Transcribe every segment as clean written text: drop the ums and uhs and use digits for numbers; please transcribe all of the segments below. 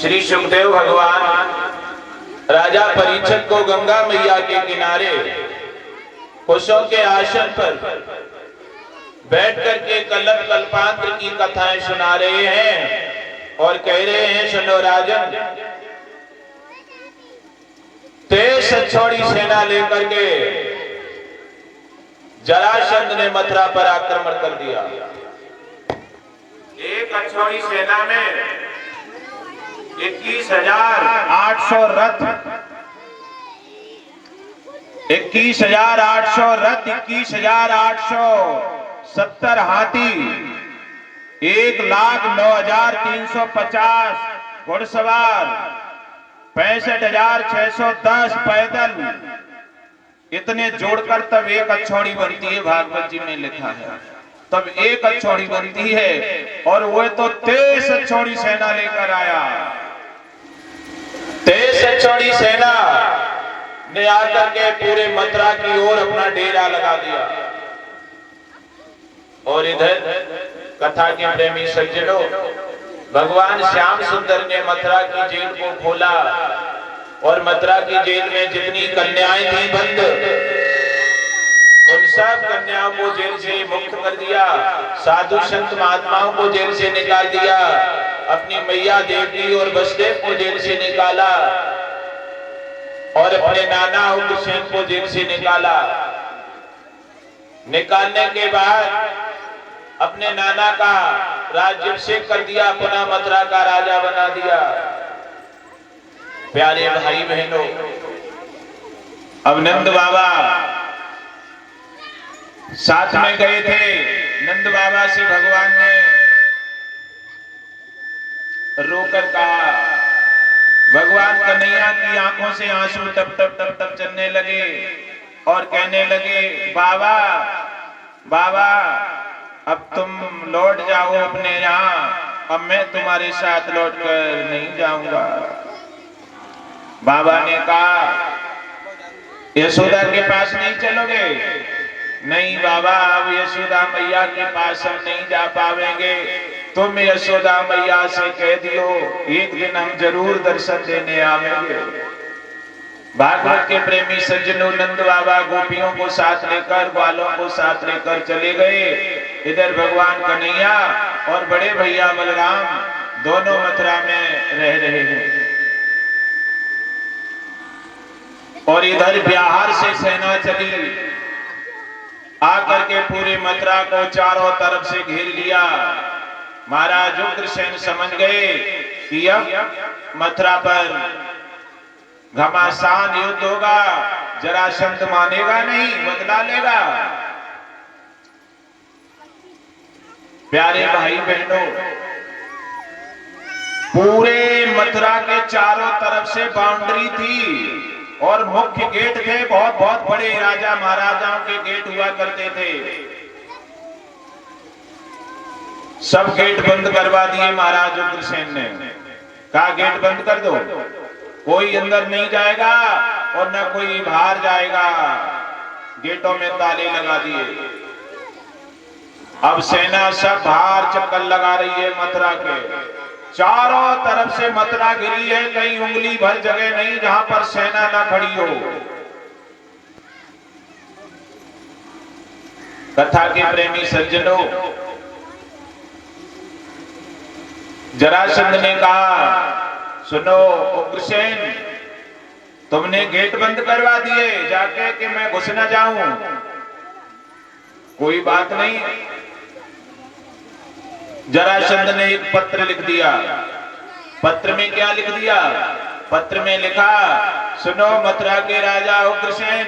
श्री सुखदेव भगवान राजा परीक्षित को गंगा मैया के किनारे कुशों के आसन पर बैठ करके कल्प कल्पांतर की कथाएं सुना रहे हैं और कह रहे हैं, सुनो राजन, तेज छोड़ी सेना लेकर के जरासंध ने मथुरा पर आक्रमण कर दिया। एक अछोड़ी सेना में 21,800 रथ, 21,800 रथ, 21,870 हाथी, 1,09,350 घुड़सवार, 65,610 पैदल, इतने जोड़कर तब एक अछौड़ी बनती है। भागवत जी में लिखा है तब एक अछौड़ी बनती है, और वो तो 23 अछौड़ी सेना लेकर आया। 23 अछौड़ी सेना ने आकर के पूरे मथुरा की ओर अपना डेरा लगा दिया। और इधर कथा के प्रेमी सज्जनों, भगवान श्याम सुंदर ने मथुरा की जेल को खोला और मथुरा की जेल में जितनी कन्याएं थी बंद, उन सब कन्याओं को जेल से मुक्त कर दिया। साधु संत महात्माओं को जेल से निकाल दिया। अपनी मैया देवी और वसुदेव को जेल से निकाला और अपने नाना उग्रसेन को जेल से निकाला। निकालने के बाद अपने नाना का राज्याभिषेक कर दिया, पुनः मथुरा का राजा बना दिया। प्यारे भाई बहनों, अब नंद बाबा साथ में गए थे। नंद बाबा से भगवान ने रोकर कहा, भगवान कन्हैया की आंखों से आंसू टप टप टप टप चलने लगे और कहने लगे, बाबा बाबा अब तुम लौट जाओ अपने यहाँ, अब मैं तुम्हारे साथ लौट कर नहीं जाऊंगा। बाबा ने कहा, यशोदा के पास नहीं चलोगे? नहीं बाबा, अब यशोदा मैया के पास हम नहीं जा पाएंगे। तुम यशोदा मैया से कह दियो एक दिन हम जरूर दर्शन देने आवेंगे। भागवत के प्रेमी सज्जनों, नंद बाबा गोपियों को साथ लेकर, ग्वालों को साथ लेकर चले गए। इधर भगवान कन्हैया और बड़े भैया बलराम दोनों मथुरा में रह रहे हैं। और इधर बिहार से सेना चली, आकर के पूरे मथुरा को चारों तरफ से घेर लिया। महाराज उग्रसेन समझ गए कि अब मथुरा पर घमासान युद्ध होगा, जरासंध मानेगा नहीं, बदला लेगा। प्यारे भाई बहनों, पूरे मथुरा के चारों तरफ से बाउंड्री थी और मुख्य गेट थे। बहुत बहुत बड़े राजा महाराजाओं के गेट हुआ करते थे। सब गेट बंद करवा दिए महाराज उग्रसेन ने। कहा गेट बंद कर दो, कोई अंदर नहीं जाएगा और न कोई बाहर जाएगा। गेटों में ताले लगा दिए। अब सेना सब बाहर चक्कर लगा रही है मथुरा के। चारों तरफ से मथुरा घिरी है, कहीं उंगली भर जगह नहीं जहां पर सेना ना खड़ी हो। कथा के प्रेमी सज्जनों, जरासंध ने कहा, सुनो उग्रसेन, तुमने गेट बंद करवा दिए जाके कि मैं घुस न जाऊं। कोई बात नहीं। जरासंध ने एक पत्र लिख दिया। पत्र में क्या लिख दिया? पत्र में लिखा, सुनो मथुरा के राजा उग्रसेन,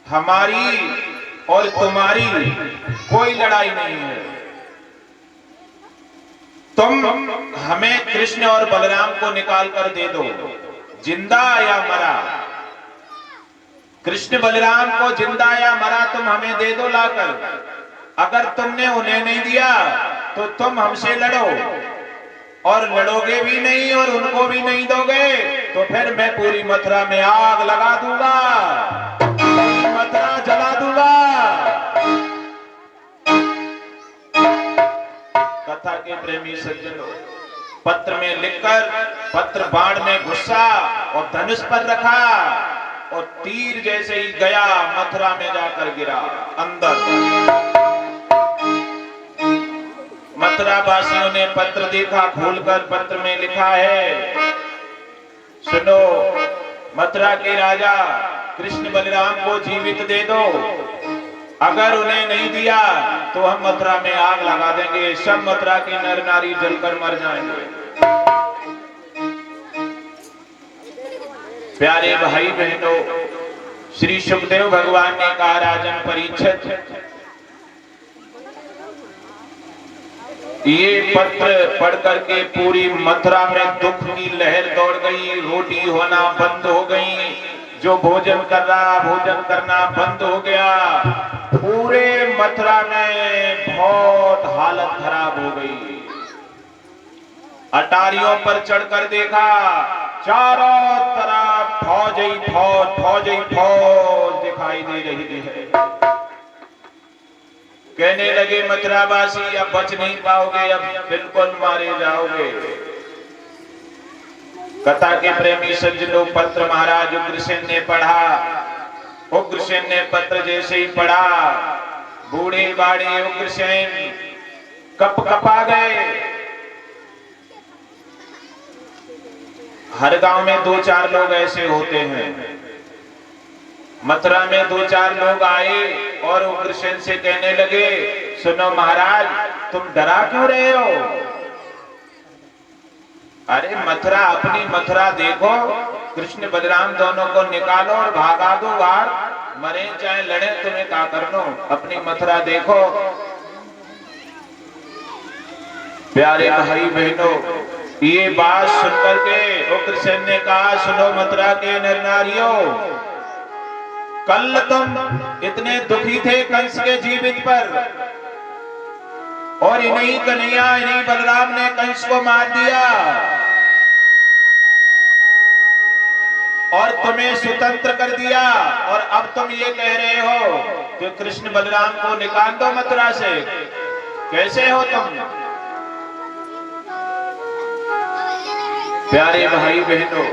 हमारी और तुम्हारी कोई लड़ाई नहीं है। तुम हमें कृष्ण और बलराम को निकाल कर दे दो, जिंदा या मरा। कृष्ण बलराम को जिंदा या मरा तुम हमें दे दो लाकर। अगर तुमने उन्हें नहीं दिया तो तुम हमसे लड़ो, और लड़ोगे भी नहीं और उनको भी नहीं दोगे तो फिर मैं पूरी मथुरा में आग लगा दूंगा, मथुरा जला दूंगा। कथा के प्रेमी सज्जनों, पत्र में लिखकर पत्र बाण में घुसा और धनुष पर रखा और तीर जैसे ही गया मथुरा में जाकर गिरा अंदर। मथुरा वासियों ने पत्र देखा, खोलकर पत्र में लिखा है, सुनो, मथुरा के राजा कृष्ण बलराम को जीवित दे दो, अगर उन्हें नहीं दिया तो हम मथुरा में आग लगा देंगे, सब मथुरा के नर नारी जलकर मर जाएंगे। प्यारे भाई बहनों, श्री सुखदेव भगवान ने कहा, राजन परीक्षित, ये पत्र पढ़ करके पूरी मथुरा में दुख की लहर दौड़ गई, रोटी होना बंद हो गई, जो भोजन कर रहा भोजन करना बंद हो गया, पूरे मथुरा में बहुत हालत खराब हो गई। अटारियों पर चढ़कर देखा, चारों तरफ फौज ही फौज, फौज ही फौज दिखाई दे रही है। कहने लगे मथुरावासी, अब बच नहीं पाओगे, अब बिल्कुल मारे जाओगे। कथा के प्रेमी सज्जनों, पत्र महाराज उग्रसेन ने पढ़ा। उग्रसेन ने पत्र जैसे ही पढ़ा, बूढ़े बाड़े उग्रसेन कप कपा गए। हर गांव में 2-4 लोग ऐसे होते हैं। मथुरा में 2-4 लोग आए और उग्रसेन से कहने लगे, सुनो महाराज, तुम डरा क्यों रहे हो? अरे मथुरा, अपनी मथुरा देखो, कृष्ण बलराम दोनों को निकालो और भागा दो बाहर, मरे चाहे लड़े, तुम्हें क्या करनो, अपनी मथुरा देखो। प्यारे भाई बहनों, ये बात सुनकर के उग्रसेन ने कहा, सुनो मथुरा के नर नारियों, कल तुम इतने दुखी थे कंस के जीवित पर, और इन्हीं कन्हैया, इन्हीं बलराम ने कंस को मार दिया, और तुम्हें स्वतंत्र कर दिया, और अब तुम ये कह रहे हो कि कृष्ण बलराम को निकाल दो मथुरा से। कैसे हो तुम? प्यारे भाई बहनों,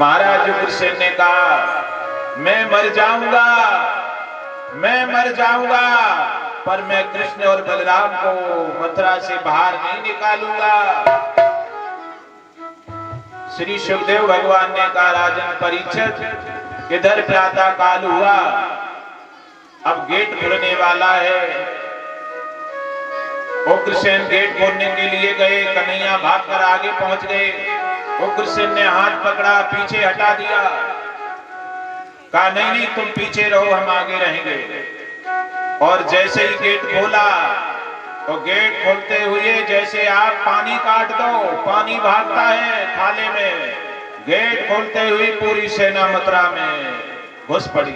महाराज उग्रसेन ने कहा, मैं मर जाऊंगा, मैं मर जाऊंगा, पर मैं कृष्ण और बलराम को मथुरा से बाहर नहीं निकालूंगा। श्री सुखदेव भगवान ने कहा, राजन परीक्षित, इधर प्रातः काल हुआ, अब गेट खुलने वाला है। उग्रसेन गेट खोलने के लिए गए, कन्हैया भागकर आगे पहुंच गए। उग्रसेन ने हाथ पकड़ा, पीछे हटा दिया, कहा नहीं नहीं तुम पीछे रहो, हम आगे रहेंगे। और जैसे ही गेट खोला, तो गेट खोलते हुए जैसे आप पानी काट दो, पानी भागता है थाले में, गेट खोलते हुए पूरी सेना मथुरा में घुस पड़ी।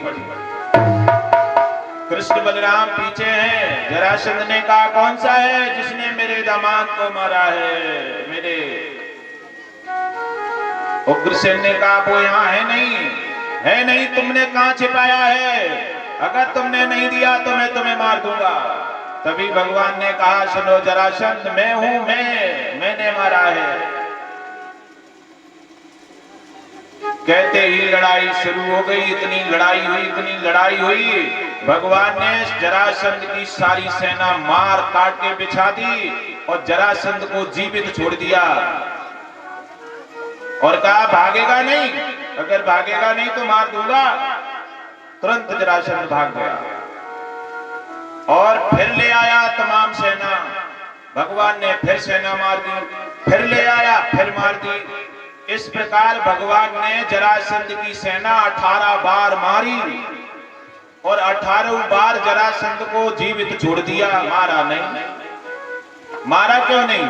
कृष्ण बलराम पीछे हैं। जरासंध ने कहा, कौन सा है जिसने मेरे दामाद को मारा है? मेरे उग्रसेन ने कहा, वो यहाँ है नहीं, तुमने कहां छिपाया है? अगर तुमने नहीं दिया तो मैं तुम्हें मार दूंगा। तभी भगवान ने कहा, सुनो जरासंध, मैं हूं, मैंने मारा है। कहते ही लड़ाई शुरू हो गई। इतनी लड़ाई हुई, भगवान ने जरासंध की सारी सेना मार काट के बिछा दी और जरासंध को जीवित छोड़ दिया और कहा, भागेगा नहीं, अगर भागेगा नहीं तो मार दूंगा। तुरंत जरासंध भाग गया और फिर ले आया तमाम सेना। भगवान ने फिर सेना मार दी, फिर ले आया, फिर मार दी। इस प्रकार भगवान ने जरासंध की सेना 18 बार मारी और 18 बार जरासंध को जीवित छोड़ दिया, मारा नहीं। मारा क्यों नहीं?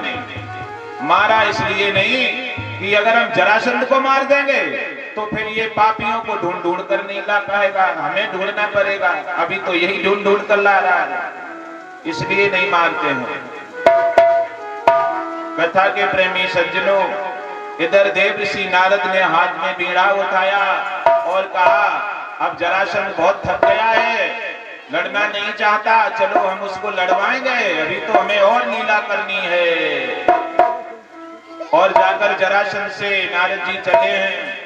मारा इसलिए नहीं कि अगर हम जरासंध को मार देंगे तो फिर ये पापियों को ढूंढ ढूंढ कर नहीं ला पाएगा, हमें ढूंढना पड़ेगा। अभी तो यही ढूंढ ढूंढ कर ला रहा है, इसलिए नहीं मारते हैं। कथा के प्रेमी सज्जनों, इधर देवर्षि नारद ने हाथ में बीड़ा उठाया और कहा, अब जरासंध बहुत थक गया है, लड़ना नहीं चाहता, चलो हम उसको लड़वाएंगे, अभी तो हमें और लीला करनी है। और जाकर जरासंध से नारद जी चले हैं।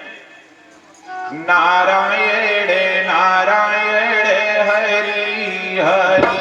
नारायण नारायण हरि हरि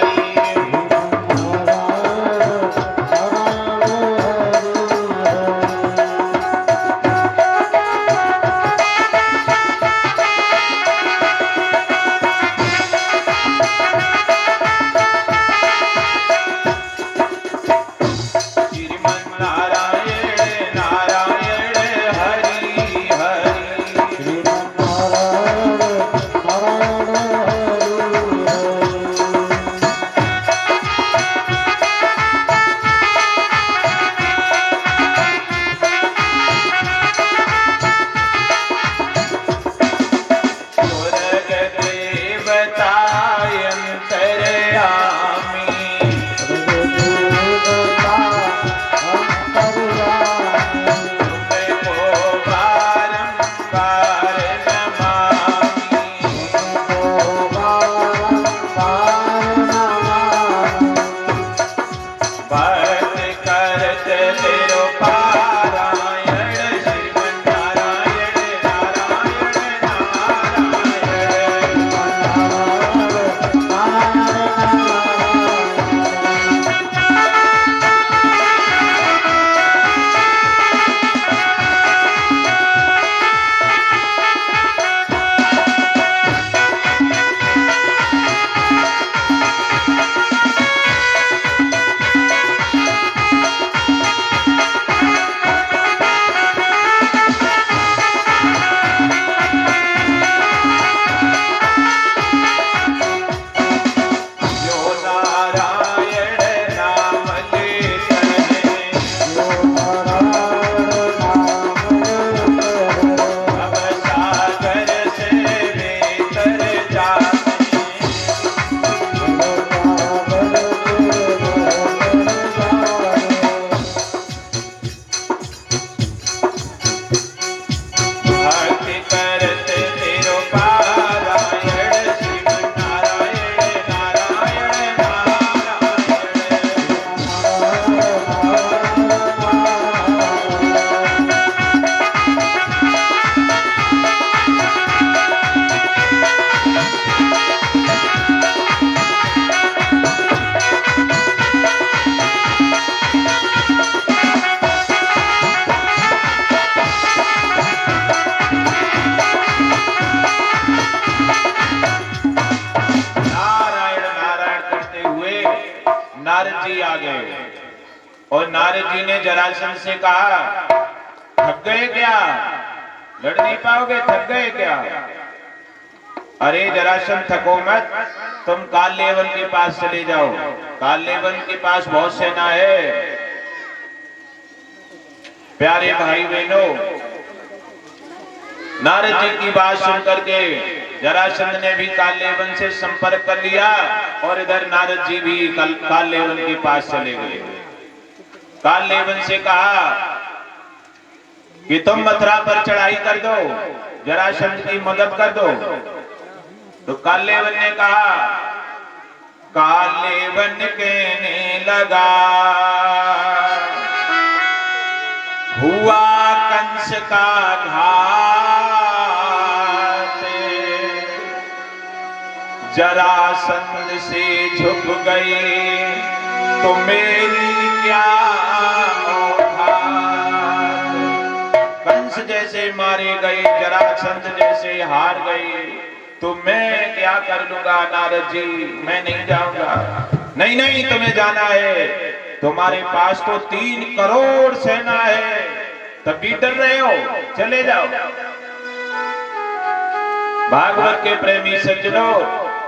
और नारद जी ने जरासंध से कहा, थक गए क्या, लड़ नहीं पाओगे, थक गए क्या? अरे जरासंध थको मत, तुम कालनेवन के पास चले जाओ, कालनेवन के पास बहुत सेना है। प्यारे भाई बहनों, नारद जी की बात सुनकर के जरासंध ने भी कालनेवन से संपर्क कर लिया और इधर नारद जी भी कालनेवन के पास चले गए। कालनेवन से कहा कि तुम मथुरा पर चढ़ाई कर दो, जरासंध की मदद कर दो। तो कालनेवन ने कहा, कालनेवन कहने लगा, हुआ कंस का घात, जरासंध से झुक गई तो मेरी क्या औकात। कंस जैसे मारे गए, जरासंध जैसे हार गए, तो मैं क्या कर लूंगा नारद जी, मैं नहीं जाऊंगा। नहीं नहीं, तुम्हें जाना है, तुम्हारे पास तो 3 करोड़ सेना है, तब भी डर रहे हो, चले जाओ। भागवत के प्रेमी सज्जनों,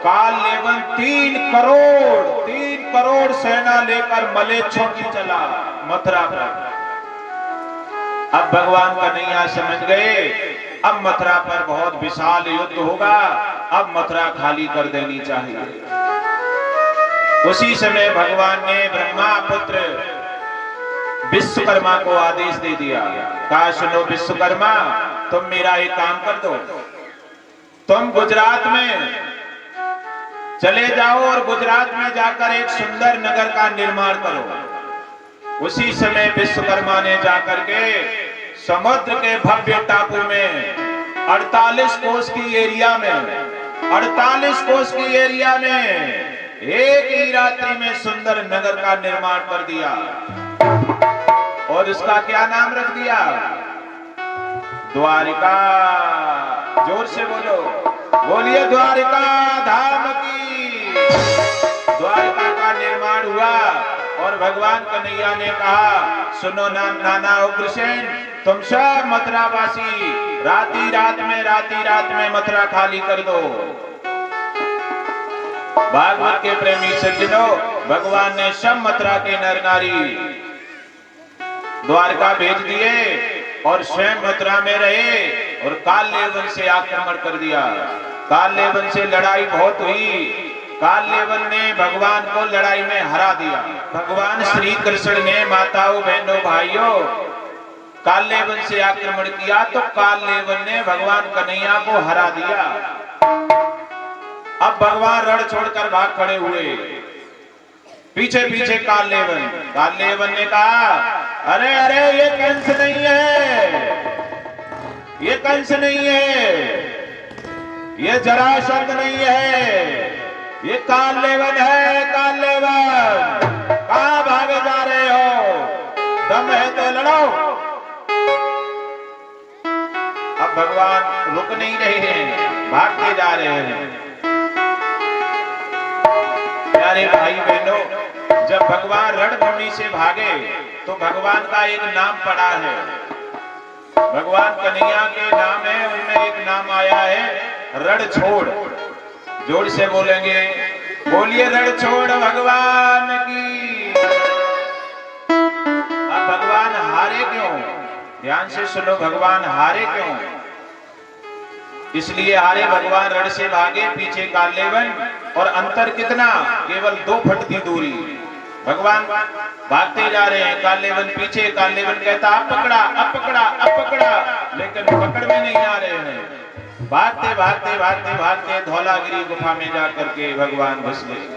कालनेवन 3 करोड़ सेना लेकर मलेच्छों की चला मथुरा पर। अब भगवान का नैया समझ गए, अब मथुरा पर बहुत विशाल युद्ध होगा, अब मथुरा खाली कर देनी चाहिए। उसी समय भगवान ने ब्रह्मा पुत्र विश्वकर्मा को आदेश दे दिया, कहा सुनो विश्वकर्मा, तुम मेरा एक काम कर दो, तुम गुजरात में चले जाओ और गुजरात में जाकर एक सुंदर नगर का निर्माण करो। उसी समय विश्वकर्मा ने जाकर के समुद्र के भव्य टापू में 48 कोस की एरिया में 48 कोस की एरिया में एक ही रात्रि में सुंदर नगर का निर्माण कर दिया। और उसका क्या नाम रख दिया? द्वारिका। जोर से बोलो, बोलिए द्वारिका धाम की। द्वारिका का निर्माण हुआ और भगवान कन्हैया ने कहा, सुनो नाना उग्रसेन, तुम सब मथुरावासी राती रात में मथुरा खाली कर दो। भागवत के प्रेमी सज्जनों, भगवान ने सब मथुरा के नर नारी द्वारका भेज दिए और स्वयं मथुरा में रहे और कालनेवन से आक्रमण कर दिया। कालनेवन से लड़ाई बहुत हुई। कालनेवन ने भगवान को लड़ाई में हरा दिया। भगवान श्री कृष्ण ने माताओं बहनों भाइयों कालनेवन से आक्रमण किया तो कालनेवन ने भगवान कन्हैया को हरा दिया। अब भगवान रण छोड़कर भाग खड़े हुए। पीछे पीछे कालनेवन ने कहा, अरे अरे ये कंस नहीं है, ये कंस नहीं है, ये जरासंध नहीं है, ये कालनेवन है। कालनेवन, कहां भागे जा रहे हो? दम है तो लड़ो। अब भगवान रुक नहीं रहे हैं, भागते जा रहे हैं। प्यारे भाई बहनों, जब भगवान रणभूमि से भागे तो भगवान का एक नाम पड़ा है। भगवान कन्हैया के नाम है, उनमें एक नाम आया है रणछोड़। जोर से बोलेंगे, बोलिए रणछोड़ भगवान की। अब भगवान हारे क्यों? ध्यान से सुनो, भगवान हारे क्यों? इसलिए हारे भगवान रण से भागे, पीछे कालनेवन, और अंतर कितना? केवल 2 फुट की दूरी। भगवान भागते जा रहे हैं, कालनेवन पीछे। कालनेवन कहता अब पकड़ा, अब पकड़ा, अब पकड़ा, लेकिन पकड़ में नहीं आ रहे हैं। भागते भागते भागते भागते धौलागिरी गुफा में जाकर के भगवान घुस गए।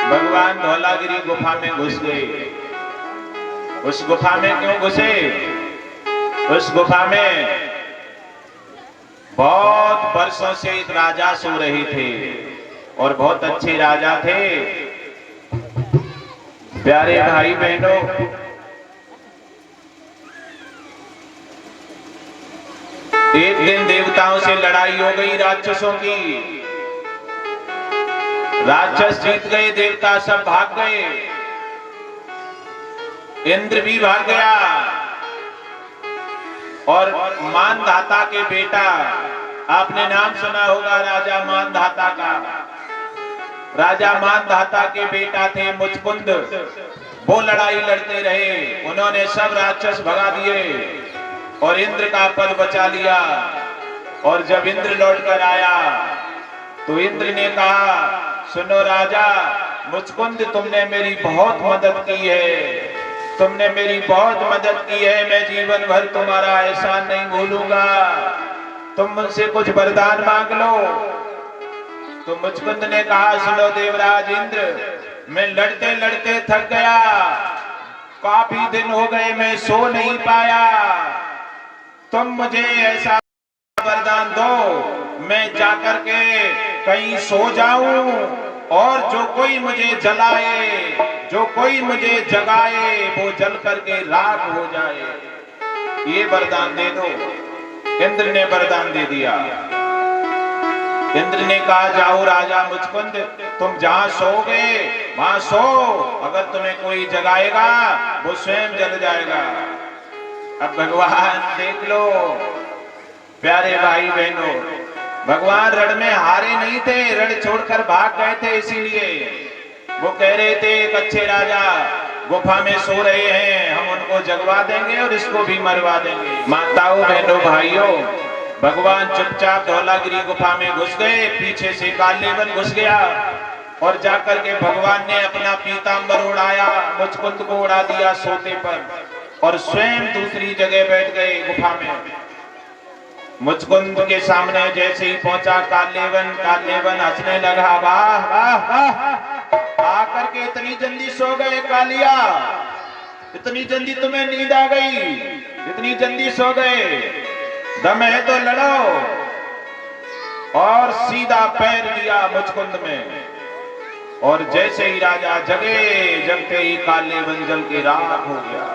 भगवान धौलागिरी गुफा में घुस गए। उस गुफा में क्यों घुसे? उस गुफा में बहुत वर्षों से एक राजा सो रहे थे और बहुत अच्छे राजा थे। प्यारे भाई बहनों, एक दिन देवताओं से लड़ाई हो गई राक्षसों की। राक्षस जीत गए, देवता सब भाग गए, इंद्र भी भाग गया। और मानधाता के बेटा, आपने नाम सुना होगा राजा मानधाता का। राजा मानधाता के बेटा थे मुचकुंद, वो लड़ाई लड़ते रहे। उन्होंने सब राक्षस भगा दिए और इंद्र का पद बचा लिया। और जब इंद्र लौटकर आया तो इंद्र ने कहा, सुनो राजा मुचकुंद, तुमने मेरी बहुत मदद की है, तुमने मेरी बहुत मदद की है। मैं जीवन भर तुम्हारा एहसान नहीं भूलूंगा। तुम मुझसे कुछ वरदान मांग लो। तो मुचकुंद ने कहा, सुनो देवराज इंद्र, मैं लड़ते लड़ते थक गया, काफी दिन हो गए मैं सो नहीं पाया। तुम मुझे ऐसा वरदान दो, मैं जाकर के कहीं सो जाऊं और जो कोई मुझे जलाए, जो कोई मुझे जगाए, वो जल करके राख हो जाए। ये वरदान दे दो। इंद्र ने वरदान दे दिया। इंद्र ने कहा, जाओ राजा मुचकुंद, तुम जहां सोओगे वहां सो, अगर तुम्हें कोई जगाएगा वो स्वयं जल जाएगा। अब भगवान देख लो, प्यारे भाई बहनों, भगवान रण में हारे नहीं थे, रण छोड़कर भाग गए थे। इसीलिए वो कह रहे थे, एक अच्छे राजा गुफा में सो रहे हैं, हम उनको जगवा देंगे और इसको भी मरवा देंगे। माताओं बहनों भाइयों, भगवान चुपचाप धौलागिरी गुफा में घुस गए, पीछे से कालनेवन घुस गया और जाकर के भगवान ने अपना पीतांबर उड़ाया, मुचकुंद को उड़ा दिया सोते पर। और स्वयं दूसरी जगह बैठ गए गुफा में। मुचकुंद के सामने जैसे ही पहुंचा कालेवन हंसने लगा, वाह वाह वाह, आकर के इतनी जल्दी सो गए कालिया, इतनी जल्दी तुम्हें नींद आ गई, इतनी जल्दी सो गए, दम है तो लड़ो। और सीधा पैर दिया मुचकुंद में, और जैसे ही राजा जगे, जगते ही कालेवन जल के राख हो गया।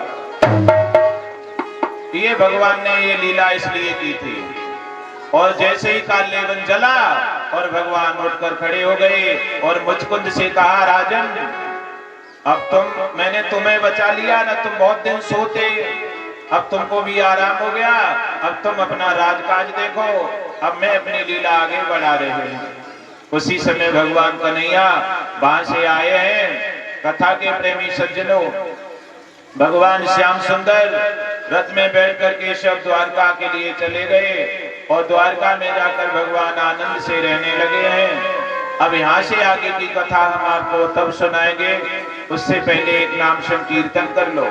ये भगवान ने ये लीला इसलिए की थी। और जैसे ही कालेवन जला और भगवान उठकर खड़े हो गए और मुचकुंद से कहा, राजन अब मैंने तुम्हें बचा लिया ना, तुम बहुत दिन सोते, अब तुमको भी आराम हो गया, अब तुम अपना राजकाज देखो, अब मैं अपनी लीला आगे बढ़ा रहे हैं। उसी समय भगवान कन्हैया वहां से आए हैं। कथा के प्रेमी सज्जनों, भगवान श्याम सुंदर रथ में बैठ करके सब द्वारका के लिए चले गए और द्वारका में जाकर भगवान आनंद से रहने लगे हैं। अब यहाँ से आगे की कथा हम आपको तब सुनाएंगे, उससे पहले एक नाम संकीर्तन कर लो।